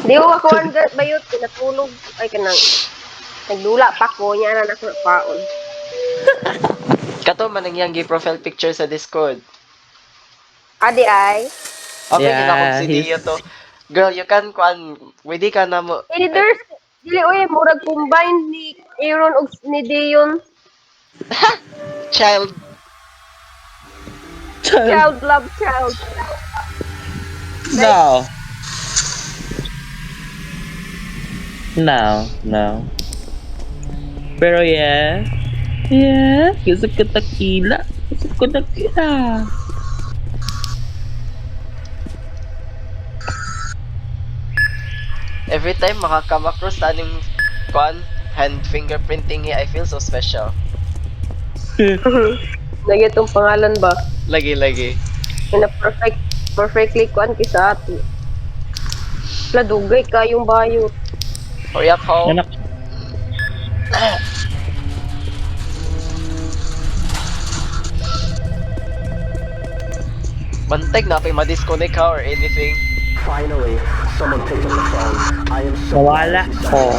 Di ko kakuan bayot, pinatulog. Ay, kanang, nagdula pa ko, niya na paon. Kato man ang iyang profile picture sa Discord. Adi ay. Okay, Yeah, kinakog si Dio to. Girl, you can kuan, pwede ka na mo. Leaders, dili oy, murag combine ni Aaron ug ni Dion. Child. Child love child. No. No. Pero yeah. Yeah, gusto ko tequila. Gusto ko tequila. Every time makakamakros sa aning kuan, hand fingerprinting I feel so special. Lagi itong pangalan ba? Lagi. Ina perfectly kuan kisa ato. Ladugay kayong bayot. Hurry up, ho. Anak. Banteg na pa ma-disconnect ka or anything. Finally, someone picked up the phone. I am so Nawala ko.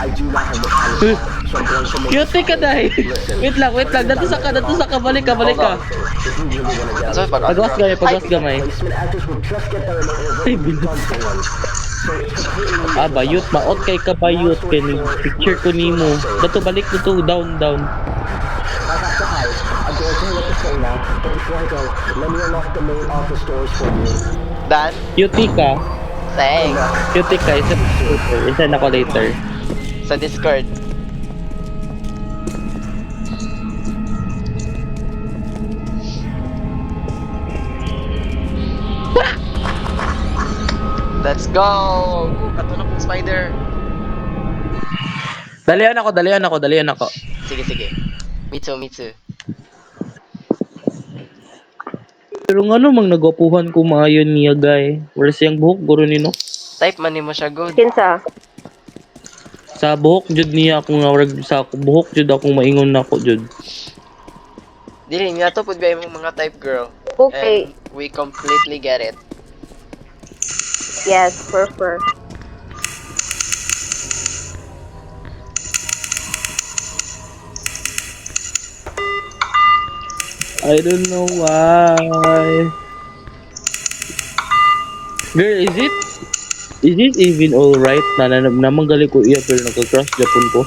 I do not have the time, so I'm going to make Cute ka dahil. Wait lang. Dato sa ka. Balik ka. if you really want to get Ano pag Pagwas gamay. placement actors will just get there and it Ay, will be done for one. So it's completely Ah, bayot. Maot kay ka bayot. Kay picture ko nimo. Dato balik dato. Down. I have to hide. I'm going to hang up the phone now, but before I go, let me unlock the main office doors for you. Dan? Cutie ka. Thanks. Isa na ko later. Sa Discord. Let's go! Kato na pong spider. Dalian ako. Sige. Me too. Pero nga mang nagapuhan ko maayon niya guy. Wala siyang buhok guro nino. Type man ni mo siya good. Kinsa? Sa buhok jud niya ako nga warag sa buhok jud ako maingon nako jud. Dili nga to pud ba imong mga type girl. Okay. And we completely get it. Yes, prefer. I don't know why. Girl, is it even alright na namang gali ko iya pero nagka-crush Japon ko?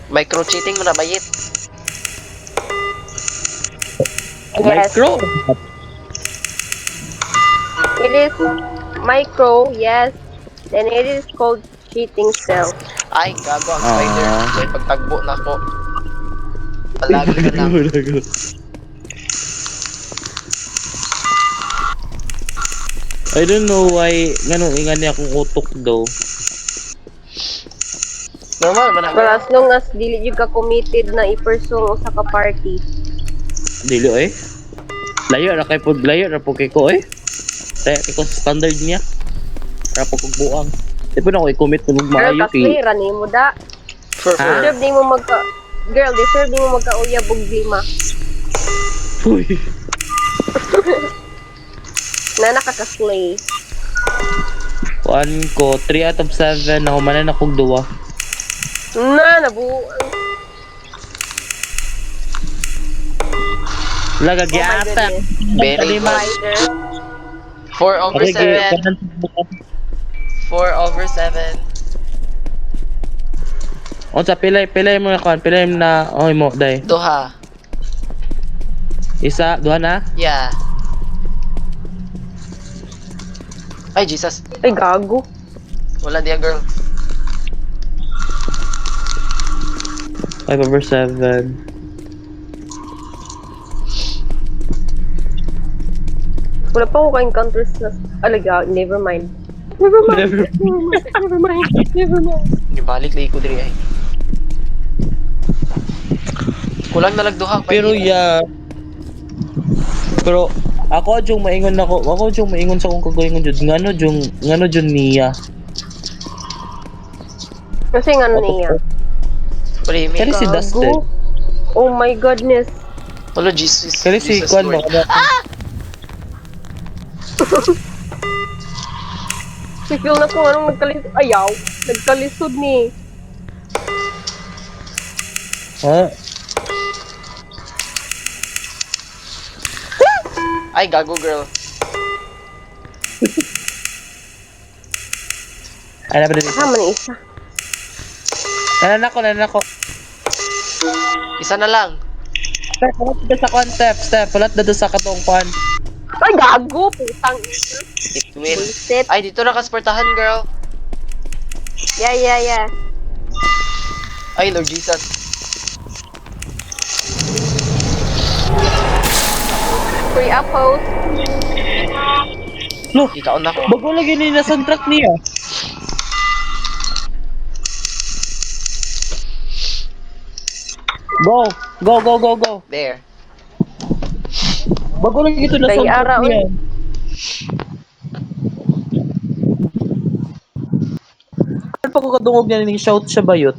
Micro cheating mo na bayit. Yes. Micro. It is micro, yes. Then it is called cheating cell. Ay, gago ang spider. May pagtagbo na ko. Palagi ka lang. I don't know why ganun ingan niya akong utok daw. Normal man Well, ang as long as dili jud ka committed na i-pursue sa ka party. Dili eh. Layo ra kay pod layo ra po kay ko eh. Kaya ko standard niya. Ra po kog buang. Di po na ako i-commit kung Girl, maayo kay. kasira ni mo da. for Deserve di mo Girl, deserve di mo magka-uyab og lima. Uy. Na nakaka-slay. Kuan ko 3 out of 7 ako manan akong duwa. Na, nabuang. Laga Oh my gyata. goodness. very good. Spider. 4 over 7. 4 over 7. O sa pilay mo na kuan, pilay mo na oy mo dai. Duha. Isa, duha na. Yeah. Ay, Jesus. Ay, gago. Wala diya, girl. 5 over 7. Wala pa ako ka-encounters na... Alaga, never mind. Never mind. Gibalik lagi ko diri ay. Kulang na lagduha pa. Pero yeah. Pero ako jung maingon sa akong kagalingon jud. Ngano jud niya. Kasi nga niya. Primi. Kani si Dustin. Oh my goodness. Hello, Jesus. Kani si Jesus, kuan Lord. ba? feel na kung anong nagkalisod. Ayaw. Nagkalisod ni. Ha? Ay, gago girl. Ano ba dito? Kasama ni isa. Nanan ako. Isa na lang. Step, palat dito sa concept. Step, palat dito sa katungkuan. Ay, gago! Putang ina. It will. Bullshit. Ay, dito nakasportahan girl. Yeah. Ay, Lord Jesus. Free up host. Look, Ikaw na ko. bago lagi ni na soundtrack niya. Go. There. Bago lagi ito na Kay soundtrack Ara, niya. Ano pa ko kadungog niya ni shout siya ba yun?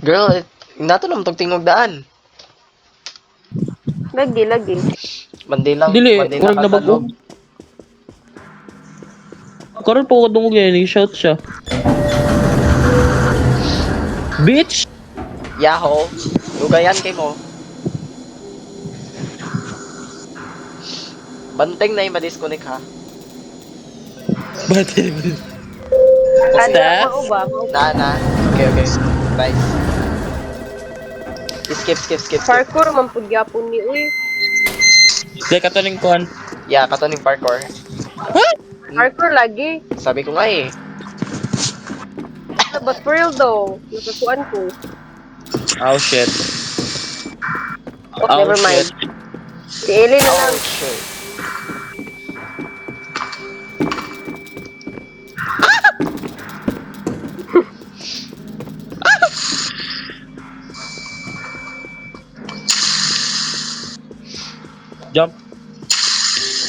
Girl, nato naman tong tingog daan. Lagi. Mandi lang. Dili, Mandi huwag na nakatalog. bago. Karon pa ko kadungog niya ni shout siya. Bitch! Yaho. Lugayan kay mo. Banteng na yung ma-disconnect ha. Battery. Kanya, mao ba? Na. Okay. Nice. Skip. Parkour, mampugyapon ni Uy. Dahil katuning kuhan. Yeah, kato ning parkour. Parkour lagi. Sabi ko nga eh. But for real though, nakakuan ko. Oh shit. Oh, never mind. Shit. Si Ellie na lang. Oh shit.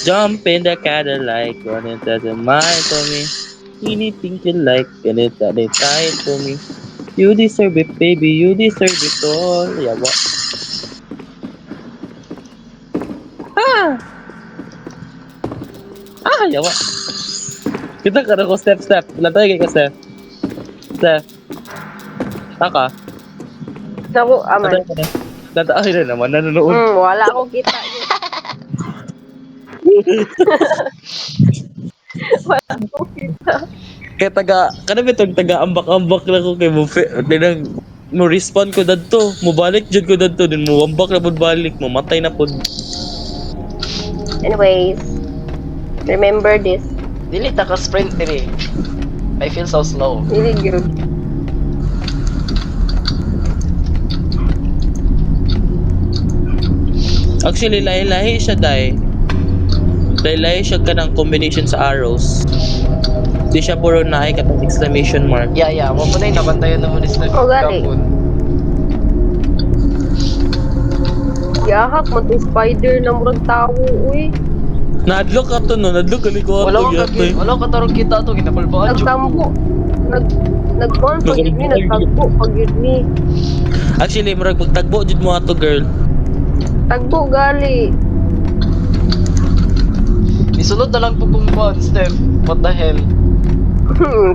Jump in the Cadillac, run into the mind for me. Anything you like, and it's that they tie it for me. You deserve it, baby, you deserve it all. Yeah, what? Yeah, what? Kita ka na ko step. Latay kay ka step. Taka. Naku, aman. Latay ka na. Tatay na naman, nanonood. Wala akong kita. Wala akong kita. Kaya kanang itong taga-ambak-ambak na ko kay mo, dinang, mo respond ko dadto, mo balik jud ko dadto, din mo ambak na pud balik, mamatay na pud. Anyways, remember this. Dili ta ka sprint diri. I feel so slow. Really good. Actually, lahi-lahi siya, day. Lahi-lahi siya ka ng combination sa arrows. Di siya puro naay katong exclamation mark. Yeah. Wa po na yung nabantayan naman is like Oh, gali. Yahak, matong spider na murag tao, uy. Nadlok ka to, no? Nadlok ka ni ko ato yatay. Wala ka tarong kita to ginapalbaan jud. Nagtambo. Nag-on pag yun ni, nagtagbo pag yun ni. Actually, murag magtagbo jud mo ato, girl. Tagbo gali. Isulod na lang po kung Steph. What the hell?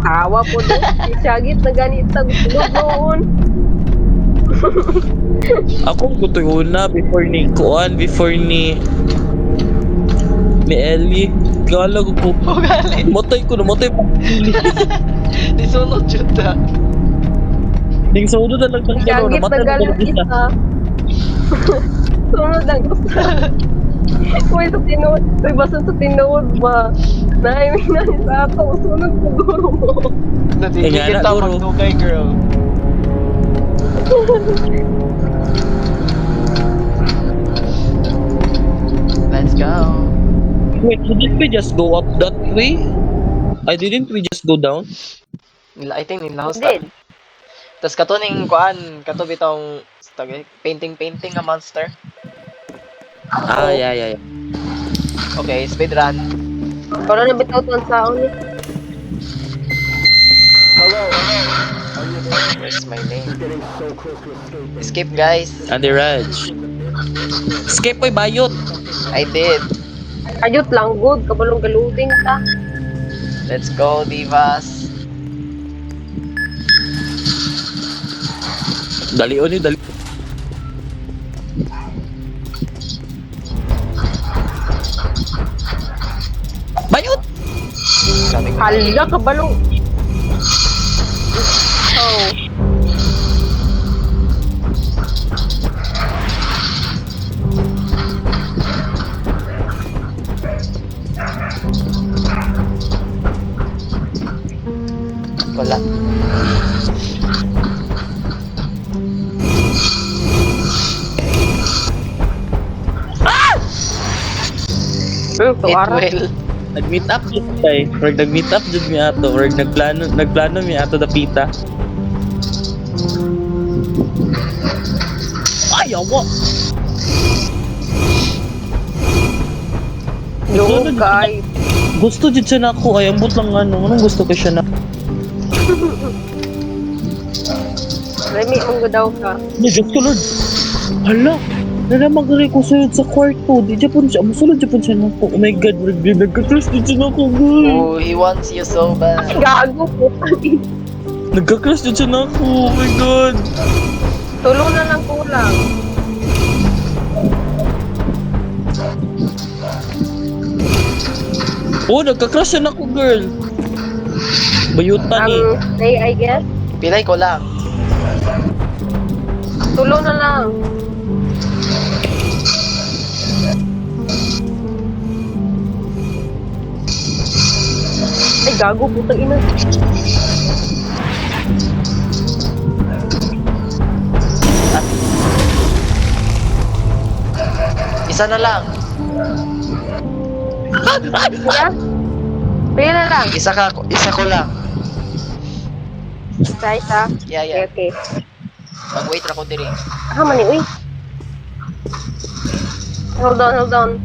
Tawa po doon. Si Shagit na ganita. Gusto noon. Ako gusto una before ni Ellie. Kala ko po. Oh, gali. Matay pa. Isulod jud ta. Ding sa ulo na lang ng gano'n. Shagit na Namatay na galit talaga isa. isa. Sunod lang gusto. Uy, sa tinuod. Uy, basta sa tinuod ba? Naiming na sa ako. Sunod siguro mo. Natigil Kaya na, kita guro. magdugay, girl. Let's go. Wait, didn't we just go up that way? Didn't we just go down? I think nilahos Did. ta. Tas kato ning kuan, kato bitong painting nga monster. Yeah. Okay, speedrun. Para na bitaw ang saon ni. Where's my name? Getting so close to escape. Skip, guys. Andy Raj. Escape ko'y bayot. I did. Ayot lang, good. Kabalong galuding ta. Let's go, divas. Dali o ni, dali. Bayot! Sabi ko, Hala ka balong. Oh. wala. It It will. Nag-meet up jud kay. Or nag-meet up jud mi ato. Or nagplano mi ato dapita. Ay, awa! Yung guys. Gusto jud siya nako. Ay, ambot lang ano. Anong gusto ko siya na? Remy, ang daw ka. Ay, Diyos ko, Lord. Hala. Nalamang rin ko sulod sa kwarto. Di dyan po siya. Masulod dyan po siya nako. Oh my God. Nagka-crush din siya nako, girl. Oh, he wants you so bad. Gago po. Nagka-crush din siya nako. Oh my God. Tulong na lang kulang. Oh, nagka-crush siya nako, girl. Bayutan eh. Stay, I guess. Pilay ko lang. Tulong na lang. Ay, gago, putang ina. Isa na lang. Kuya? Pili na lang. Isa ko lang. Isa. Yeah, Okay, yeah. okay. Mag-wait ra ko diri. Ah, mani, uy. Hold on.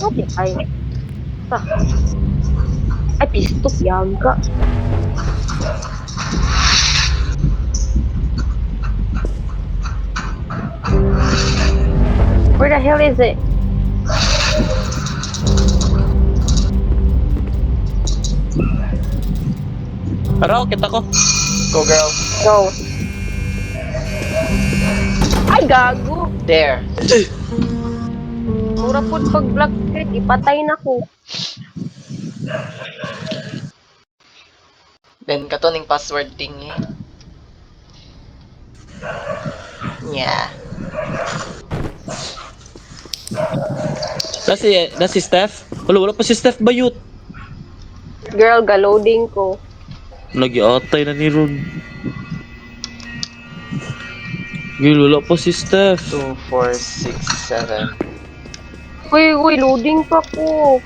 Okay, ay. Ay, pistok yan ka. Where the hell is it? Araw, kita ko. Go, girl. Go. Ay, gago. There. Mura po pag black screen, ipatay na ko. Then, kato ning password thingy. Yeah. Nasi Steph? Wala pa si Steph bayut. Girl, ga-loading ko. Nag-iatay na ni Ron. Girl, wala pa si Steph. 2, 4, 6, 7. Uy, loading pa ko.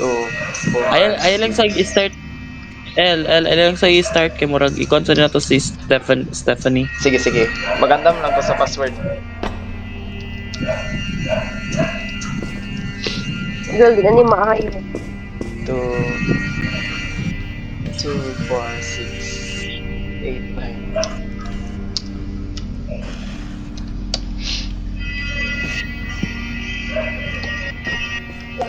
2, 4. Ay lang sa i-start. Ay lang sa i-start kay murag i-console na to si Stephanie. Sige. Magandam lang ko sa password. Girl, di na ni maayo. 2, 4, 6, 8, 9.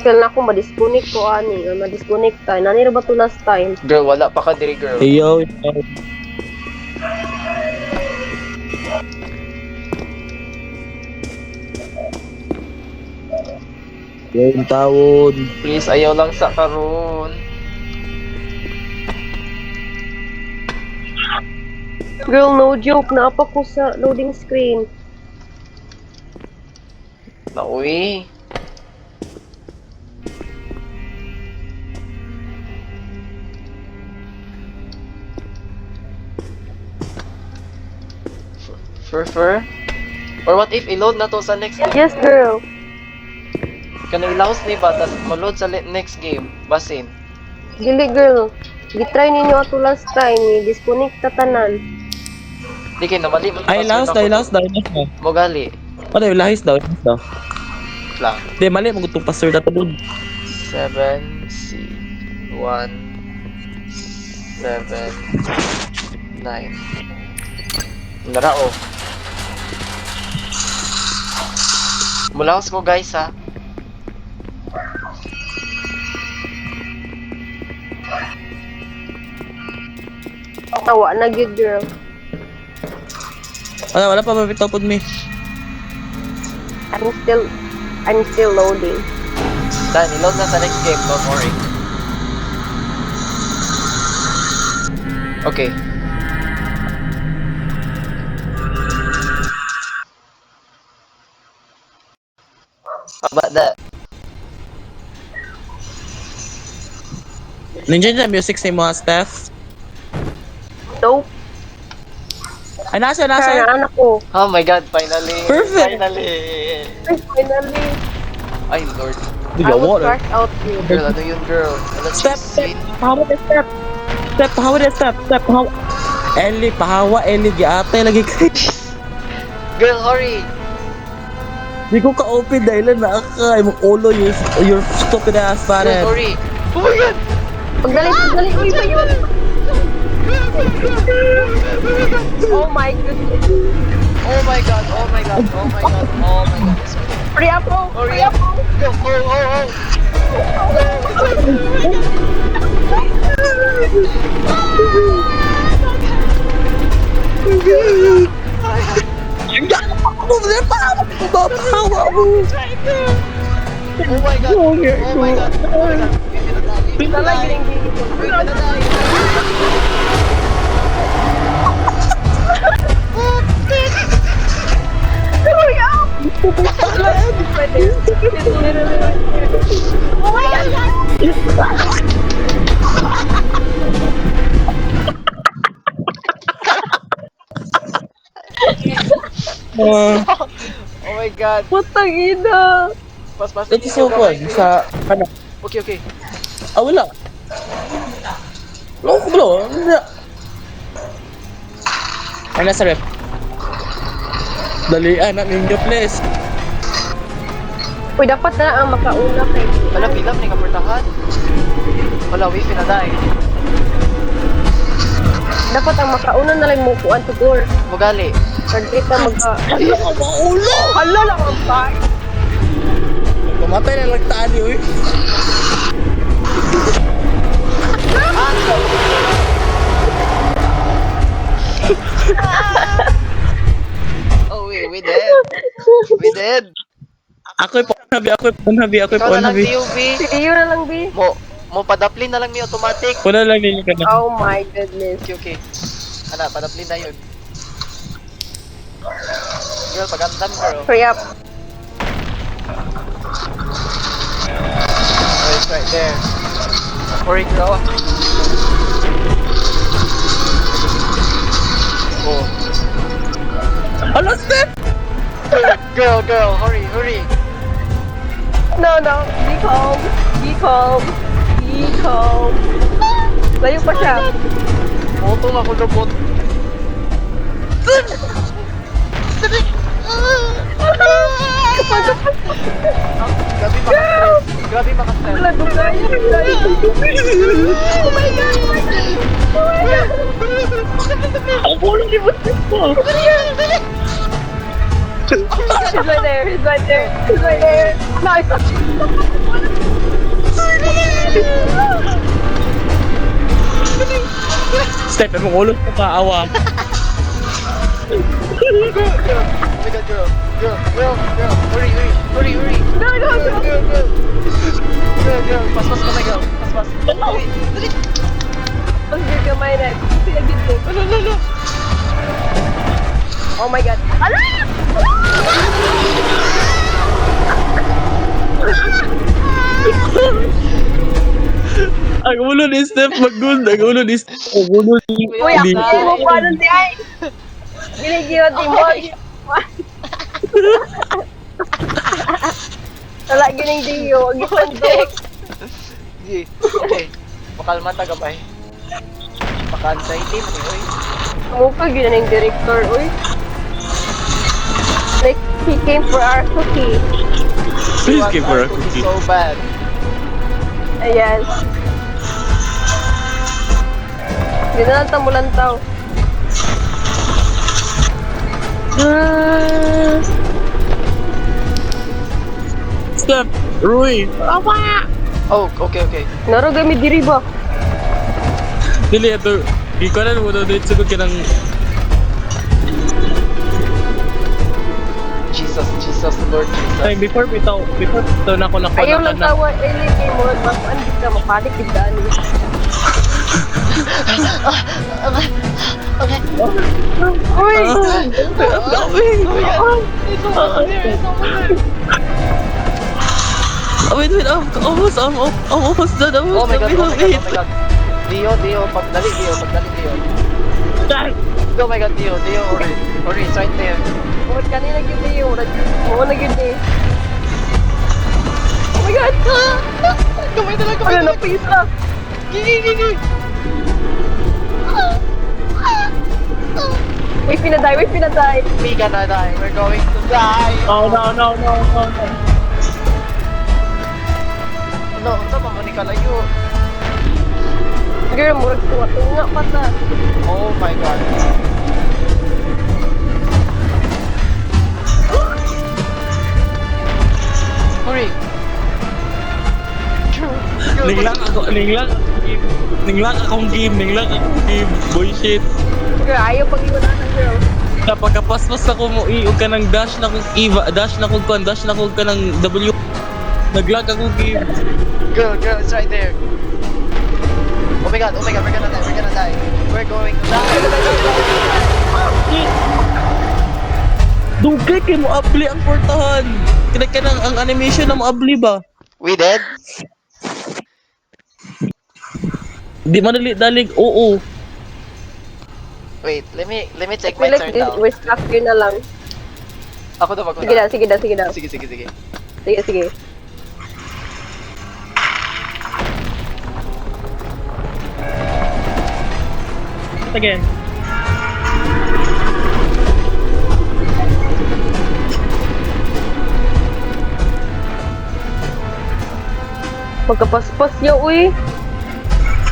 Feel na akong ma-disconnect ko, ani. Ma-disconnect tayo. Nanira ba to last time? Girl, wala pa ka diri, girl. Yo. Yung tawon. Please, ayaw lang sa karon. Girl, no joke. Naapa ko sa loading screen. Nauwi. Fur? Or what if i-load na to sa next game? Yes, girl. Kanang ilaos ni ba, tas ma-load sa next game. Basin. Dili, girl. Gitry ninyo ato last time. I-disconnect ta tanan. Di kayo namali mo. Ay, last daw. Mogali. Ano yung lahis daw? Lang. Di, mali. Magutong password na to doon. 7C1 7 9 Lara oh. Mulaos ko guys ha. Tawa na good girl. Wala pa mabitaw pod mi. I'm still loading. Dan, iload na sa next game, don't worry. Okay. How about that? Nandiyan na music sa mga Steph. Dope. Ay, nasa. Kaya anak ko. Oh my god, finally! Perfect. Finally! Ay, finally. Ay, Lord. Di I ka will water. start out you. Girl, ano yun, girl? Let's Step, just step. see. Pahawa na step. Step, pahawa. Eli, pahawa, Eli, giate lagi kay. Girl, hurry! Di ko ka-open dahil na aka. Imong ulo, your stupid ass Girl, parent. hurry! Oh my god! Pagdali. Uy, pa yun. Oh my goodness. Oh my god, oh my god, oh my god, oh my god. Hurry up, bro. Hurry up! Go, oh! Over there, pahawa mo. Oh my god! Oh my god! Oh my god! We're gonna Talay, die! giling-giling ko. We're gonna die! Hurry up! Pwede. Oh my God! Oh my god! Putang ina. Pas. Ito sa upuan, sa ano? Okay. Ah, wala. Bro, hindi. Ay, nasa rep. Dalian na ninyo, please. Uy, dapat na ang makauna kay. Wala, pilam ni kaportahan. Wala, wifi na dahil. Dapat ang makauna na lang mukuan to door. Mugali. Pagkit na magka... Ano ka ba, ulo? Hala lang ang bag. Pumatay na lang tani, uy. Oh, we dead. We dead. Ako'y panhabi. Ikaw na lang, DUV. Si Iyo na lang, B. Mo padaplin na lang ni automatic. Wala lang ninyo ka na. Oh my goodness. Okay. Ana, padaplin na yun. Girl, pag-andam, girl. Hurry up. Oh, it's right there. Hurry, girl. Oh. Ano, Steph? Girl, hurry. No. Be calm. Be calm. Layo pa siya. Motong ako lubot. Grabe makastress. Wala dugay. Oh my God. Ang ulo ni Steph po. He's right there. No, it's not. Steph, ang ulo ko kaawa. Oh my god, girl. Hurry. No. Girl. Pas ka na, girl. Pas. Dali. Ang good kamay na. Sinagit ko. No. Oh my God. Ala! Ang ulo ni Steph mag-good. Ang ulo ni Steph. Ang ulo ni... Uy, ako mo pa nun di ay. Giligiwan di mo. Wala gining diyo. Gipandik. Sige. Okay. Makalma ta gabay. Maka-anxiety mo, oy. Mukha gining director. Uy. Like, he came for our cookie. Please give her a Our cookie. So bad. Yes. Hindi na lang tamulantaw. Step! Rui! Oh, okay, okay. Naro gamit diri ba? Dili, ito. Ikaw na mo, dito ko kinang... Jesus, Lord Ay, Jesus. before bitaw na ako Ayaw lang nakuha tawa Ellie mo. Mas andi ka mapanik biglaan. Uy! Wait, I'm almost done. Oh my god, oh my god, oh my god. Dio, pagdali, Dio. Oh my god, Dio, Ori, it's right there. Buat kanina gid yung mo na gid eh. Oh my god! Kamay na lang, Ano na pisa? Gigi. Wait, pinaday. We gonna die, we're going to die. Oh, no. No, unsa man man ni kalayo? Girl, murag tunga pa ta. Oh my god. Hurry. Ninglang akong game. Bullshit. Girl, ayaw pag iwanan girl. Kapag kapaspas ako mo, iog ka ng dash na kong Eva, dash na kong ka ng W. Naglag ako game. Girl, it's right there. Oh my god, we're gonna die. We're going to die. Dugay kay mo abli ang portahan. Kinang ang animation na mo abli ba? We dead? Di man dalig, oo. Wait, let me check I my feel like turn down. we're stuck here na lang. Ako daw Sige daw. Sige. Again. Magkapaspas ya, uy.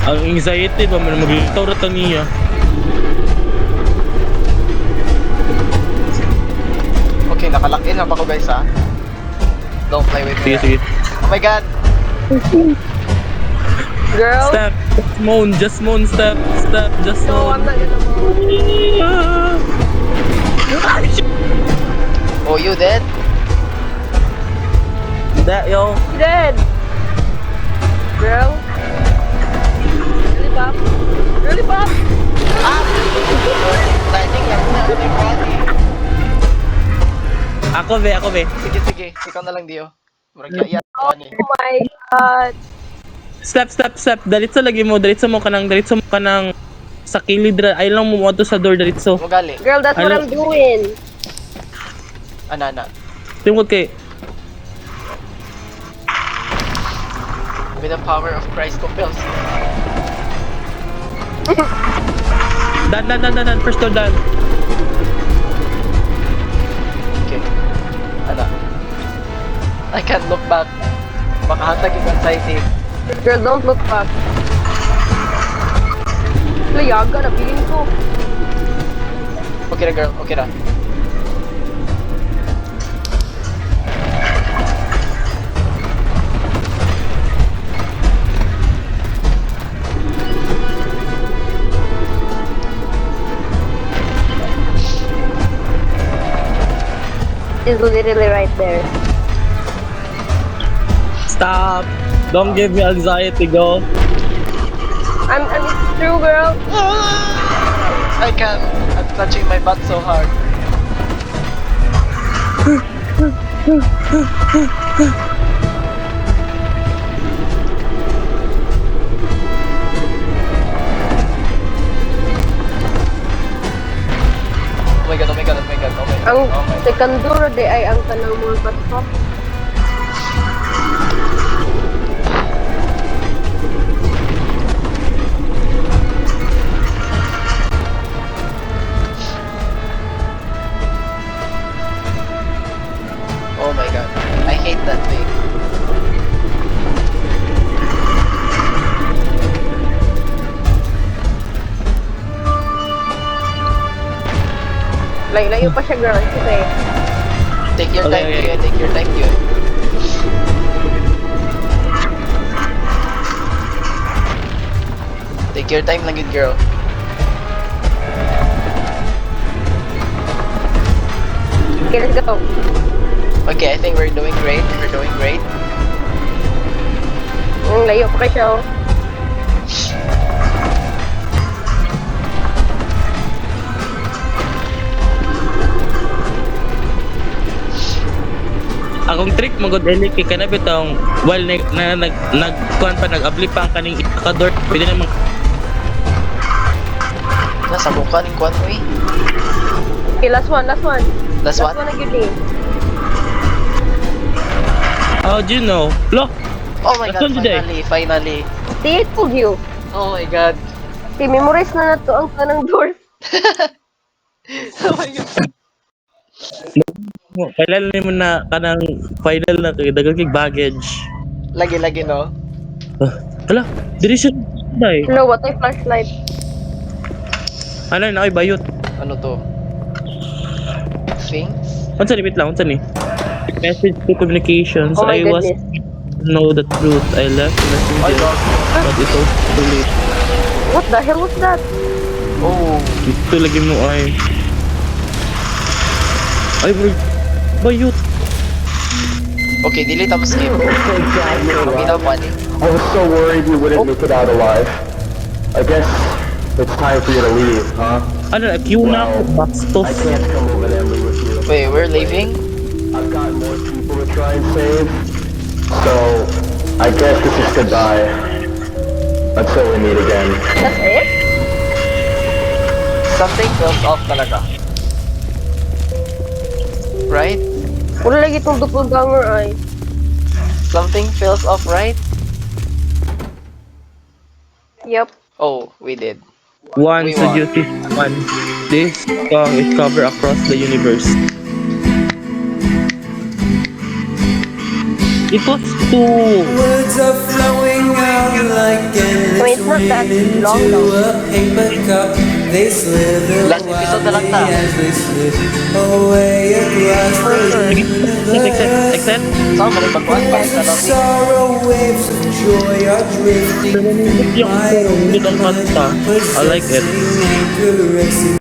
Ang anxiety ba man maglitaw ra ta niya. Okay, nakalock in na ba ko guys ha? Don't play with me. Sige. Oh my god. Girl. Step, just moan, step, just No, I'm moan. not gonna move. Oh, you dead? That yo. Dead. Girl. Really pop. Ah! Lightning lang na ano yung body. Ako be. Sige. Ikaw na lang, Dio. Murag yan. Oh my god. Step. Dalitso lagi mo, dalitso mo kanang sa kilid ra. Ay lang mo mo sa door dalitso. Mugali. Girl, that's what Ano? I'm doing. Ana. Tingod kay With the power of Christ compels. dan first door dan. Okay. Ana. I can't look back. Makahatag yung anxiety. Girl, don't look back. Layaga na, feeling ko. Okay na, girl. Okay na. It's literally right there. Stop. Don't give me anxiety, go. It's true, girl. I can't. I'm touching my butt so hard. Oh my god. Ang Oh my god. sekanduro de ay ang tanang mga pasok. Oh my god. I hate that thing. Layo pa siya, girl. Kasi, Take your Okay, time, okay. Dio. Take your time, Dio. Take your time lang yun, girl. Okay, let's go. Okay, I think we're doing great. We're doing great. Layo pa kayo siya, oh. Akong trick mo god eli kay kana bitong while nagkuan pa nag-apply pa ang kaning ikakador pwede namang Nasa buka ng kwan mo eh. Okay, last one, last one. Last one? na yun eh. how do you know? Lo, Oh my Last god, one today. finally. See, it told you. Oh my god. Okay, memorize na nato ang kanang doors. Oh my god. kailan mo na kanang final na kay dagang kay baggage. Lagi-lagi, no? Hala, diri siya dai. Hello, what ay flashlight? Ano na kay bayot. Ano to? Things? Unsa ni lang, unsa ni? Message to communications. Oh my I was goodness. know the truth. I left Ay, messenger. God. But it was too late. What the hell was that? Oh. Ito lagi mo ay. Ay, bro. Bayot. Okay, delete ang skip. Kami daw pa ni. I was so worried you wouldn't make it out alive. I guess it's time for you to leave, huh? Ano, Q na ako. Bastos. I can't come over there and be with you. Wait, we're leaving? I've got more people to try and save, so I guess this is goodbye. Until we meet again. That's it? Something feels off talaga. Right? Wala lagi itong doppelganger ay. Something feels off, right? Yup. Oh, we did. One We to won. duty. One. This song is covered across the universe. It was two. Words are flowing out like So it's endless not that rain long into though. a paper cup. They slither Last episode na lang ta. quietly as they slip away across the universe. Except, Saan mo rin pagkuhan? Bakit na lang? Sorrow waves of joy are drifting yung my little kanta. I like it. possessing and caressing